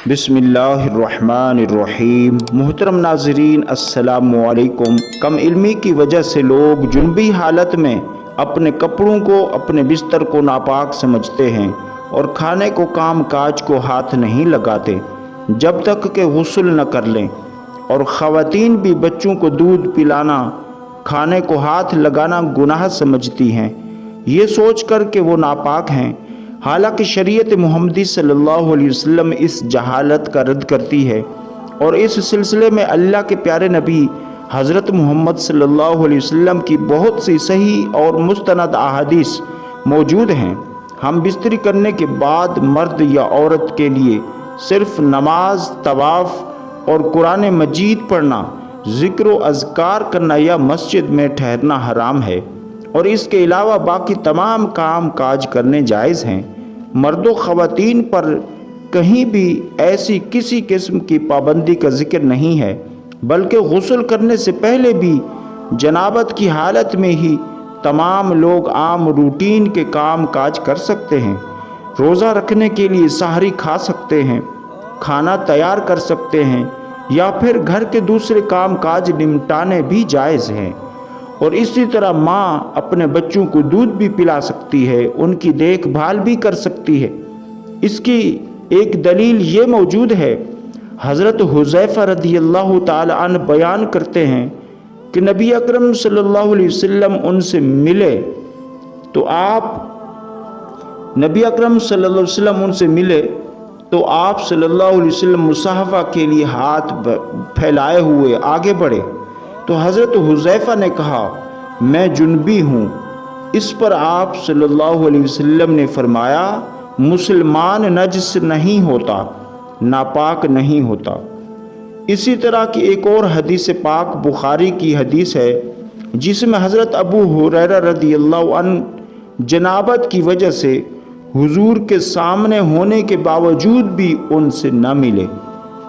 बिस्मिल्लाहिर्रहमानिर्रहीम। मुहतरम नाज़रीन, अस्सलामु अलैकुम। कम इल्मी की वजह से लोग जुनबी हालत में अपने कपड़ों को, अपने बिस्तर को नापाक समझते हैं और खाने को, काम काज को हाथ नहीं लगाते जब तक कि गुस्ल न कर लें। और ख़वातीन भी बच्चों को दूध पिलाना, खाने को हाथ लगाना गुनाह समझती हैं, ये सोच कर कि वो नापाक हैं। हालांकि शरीयत मुहम्मदी सल्लल्लाहु अलैहि वसल्लम इस जहालत का रद्द करती है और इस सिलसिले में अल्लाह के प्यारे नबी हज़रत मोहम्मद सल्लल्लाहु अलैहि वसल्लम की बहुत सी सही और मुस्तनद अहादीस मौजूद हैं। हम बिस्तरी करने के बाद मर्द या औरत के लिए सिर्फ नमाज, तवाफ़ और कुरान मजीद पढ़ना, ज़िक्र व अज़कार करना या मस्जिद में ठहरना हराम है और इसके अलावा बाकी तमाम काम काज करने जायज़ हैं। मर्दों ख़वातीन पर कहीं भी ऐसी किसी किस्म की पाबंदी का जिक्र नहीं है, बल्कि गुस्ल करने से पहले भी जनाबत की हालत में ही तमाम लोग आम रूटीन के काम काज कर सकते हैं। रोज़ा रखने के लिए सहरी खा सकते हैं, खाना तैयार कर सकते हैं या फिर घर के दूसरे काम काज निपटाने भी जायज़ हैं। और इसी तरह माँ अपने बच्चों को दूध भी पिला सकती है, उनकी देखभाल भी कर सकती है। इसकी एक दलील ये मौजूद है, हज़रत हुज़ैफ़ा रज़ियल्लाहु ताला अन्हु बयान करते हैं कि नबी अकरम सल्लल्लाहु अलैहि वसल्लम उनसे मिले तो आप सल्लल्लाहु अलैहि वसल्लम मुसाहफ़ा के लिए हाथ फैलाए हुए आगे बढ़े तो हज़रत हुज़ैफ़ा ने कहा, मैं जुनबी हूँ। इस पर आप सल्लल्लाहु अलैहि वसल्लम ने फरमाया, मुसलमान नजस नहीं होता, नापाक नहीं होता। इसी तरह की एक और हदीस पाक बुखारी की हदीस है जिसमें हज़रत अबू हुरैरा रज़ियल्लाहु अन्हु जनाबत की वजह से हुजूर के सामने होने के बावजूद भी उनसे न मिले,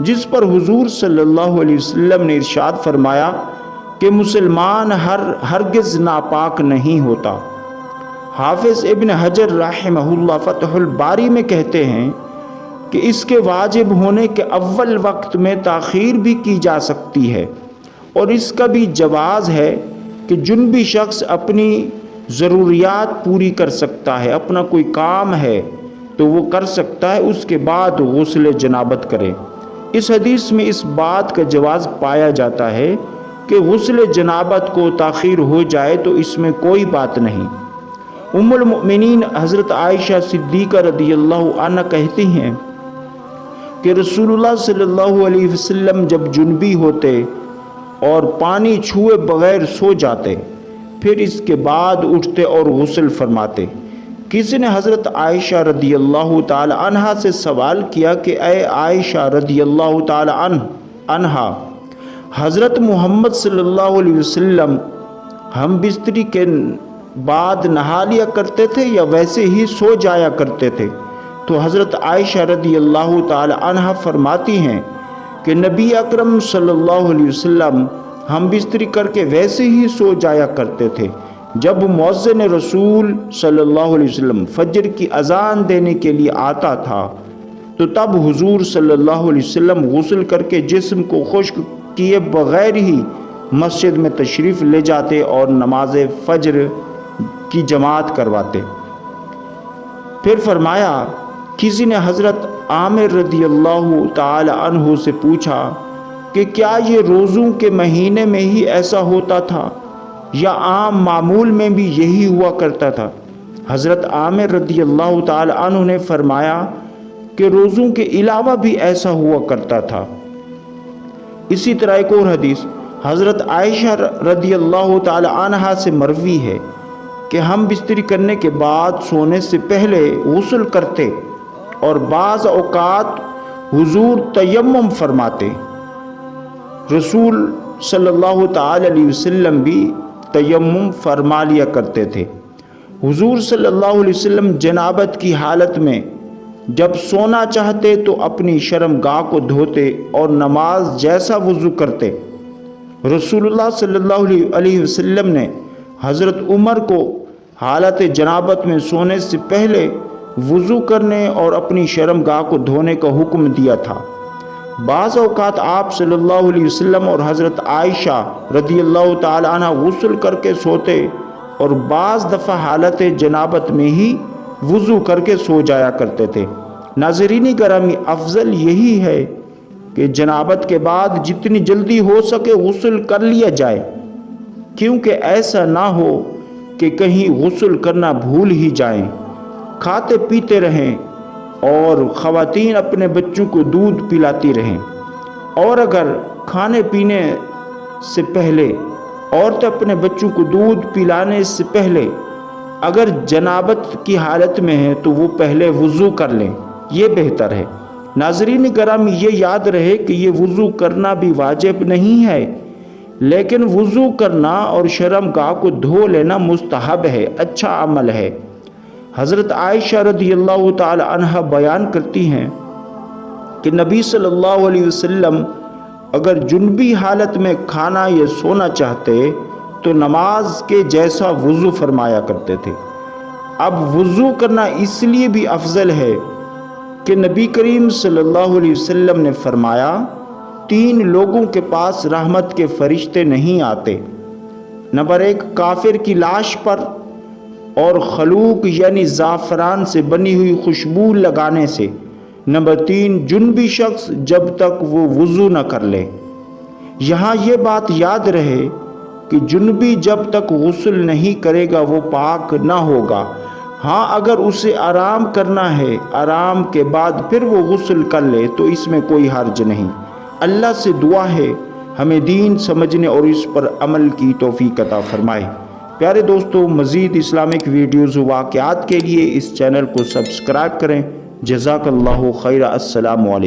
जिस पर हुजूर सल्लल्लाहु अलैहि वसल्लम ने इरशाद फरमाया कि मुसलमान हरगिज़ नापाक नहीं होता। हाफिज़ इब्न हजर रहमहुल्लाह फ़तहुल बारी में कहते हैं कि इसके वाजिब होने के अव्वल वक्त में ताख़ीर भी की जा सकती है और इसका भी जवाज़ है कि जुनबी शख्स अपनी ज़रूरियात पूरी कर सकता है, अपना कोई काम है तो वो कर सकता है, उसके बाद गुस्ल जनाबत करे। इस हदीस में इस बात का जवाज़ पाया जाता है कि गुस्ल जनाबत को ताख़ीर हो जाए तो इसमें कोई बात नहीं। उम्मुल मुमिनीन हज़रत आयशा सिद्दीक़ा रज़ियल्लाहु अन्हा कहती हैं कि रसूलुल्लाह सल्लल्लाहु अलैहि वसल्लम जब जुनबी होते और पानी छुए बगैर सो जाते, फिर इसके बाद उठते और गुस्ल फरमाते। किसी ने हज़रत आयशा रज़ियल्लाहु ताला अन्हा से सवाल किया कि ऐ आयशा रज़ियल्लाहु ताला अन्हा, हज़रत मोहम्मद सल्लल्लाहु अलैहि वसल्लम हम बिस्तरी के बाद नहा लिया करते थे या वैसे ही सो जाया करते थे? तो हज़रत आयशा रज़ियल्लाहु ताला अन्हा फरमाती हैं कि नबी अकरम सल्लल्लाहु अलैहि वसल्लम हम बिस्तरी करके वैसे ही सो जाया करते थे। जब मुअज़्ज़िन रसूल सल्लल्लाहु अलैहि वसल्लम फजर की अज़ान देने के लिए आता था तो तब हुजूर सल्लल्लाहु अलैहि वसल्लम गुस्ल करके जिस्म को खुश्क किए बग़ैर ही मस्जिद में तशरीफ़ ले जाते और नमाज फ़ज्र की जमात करवाते। फिर फरमाया, किसी ने हज़रत आमिर रज़ियल्लाहु ताला अन्हु से पूछा कि क्या ये रोज़ों के महीने में ही ऐसा होता था या आम मामूल में भी यही हुआ करता था? हज़रत आमिर रज़ियल्लाहु ताला अन्हु ने फरमाया कि रोज़ों के अलावा भी ऐसा हुआ करता था। इसी तरह एक और हदीस हज़रत आयशा रज़ियल्लाहु ताला अन्हा से मरवी है कि हम बिस्तरी करने के बाद सोने से पहले गुस्ल करते और बाज़ औक़ात हुजूर तयम्मुम फरमाते। रसूल सल्लल्लाहु ताला अलैहि वसल्लम भी तयम्मुम फरमा लिया करते थे। हुजूर सल्लल्लाहु अलैहि वसल्लम जनाबत की हालत में जब सोना चाहते तो अपनी शर्मगाह को धोते और नमाज जैसा वज़ू करते। रसूलुल्लाह सल्लल्लाहु अलैहि वसल्लम ने हज़रत उमर को हालत जनाबत में सोने से पहले वज़ू करने और अपनी शर्मगाह को धोने का हुक्म दिया था। बाज़ औक़ात आप सल्लल्लाहु अलैहि वसल्लम और हज़रत आयशा रज़ियल्लाहु ताला अन्हा गुस्ल करके सोते और बाज़ दफ़ा हालत जनाबत में ही वज़ू करके सो जाया करते थे। नाज़रीन गिरामी, अफजल यही है कि जनाबत के बाद जितनी जल्दी हो सके गुस्ल कर लिया जाए, क्योंकि ऐसा ना हो कि कहीं गुस्ल करना भूल ही जाएं। खाते पीते रहें और ख़वातीन अपने बच्चों को दूध पिलाती रहें, और अगर खाने पीने से पहले औरतें अपने बच्चों को दूध पिलाने से पहले अगर जनाबत की हालत में है तो वो पहले वज़ू कर लें, ये बेहतर है। नाज़रीन कराम, ये याद रहे कि ये वज़ू करना भी वाजिब नहीं है, लेकिन वज़ू करना और शर्मगाह को धो लेना मुस्तहब है, अच्छा अमल है। हज़रत आयशा रज़ियल्लाहु ताला अन्हा बयान करती हैं कि नबी सल्लल्लाहु अलैहि वसल्लम अगर जुनबी हालत में खाना या सोना चाहते तो नमाज के जैसा वज़ू फरमाया करते थे। अब वज़ू करना इसलिए भी अफजल है कि नबी करीम सल्लल्लाहु अलैहि वसल्लम ने फरमाया, 3 लोगों के पास रहमत के फरिश्ते नहीं आते। नंबर 1, काफिर की लाश पर और खलूक यानी ज़ाफ़रान से बनी हुई खुशबू लगाने से। नंबर 3, जुनबी शख्स जब तक वो वज़ू न कर ले। यहाँ ये बात याद रहे कि जुनबी जब तक गुस्ल नहीं करेगा वो पाक ना होगा। हाँ, अगर उसे आराम करना है, आराम के बाद फिर वो गुस्ल कर ले तो इसमें कोई हर्ज नहीं। अल्लाह से दुआ है हमें दीन समझने और इस पर अमल की तौफीक अता फरमाए। प्यारे दोस्तों, मज़ीद इस्लामिक वीडियोज़ वाक़यात के लिए इस चैनल को सब्सक्राइब करें। जज़ाकल्लाहु खैरा। अस्सलामु अलैकुम।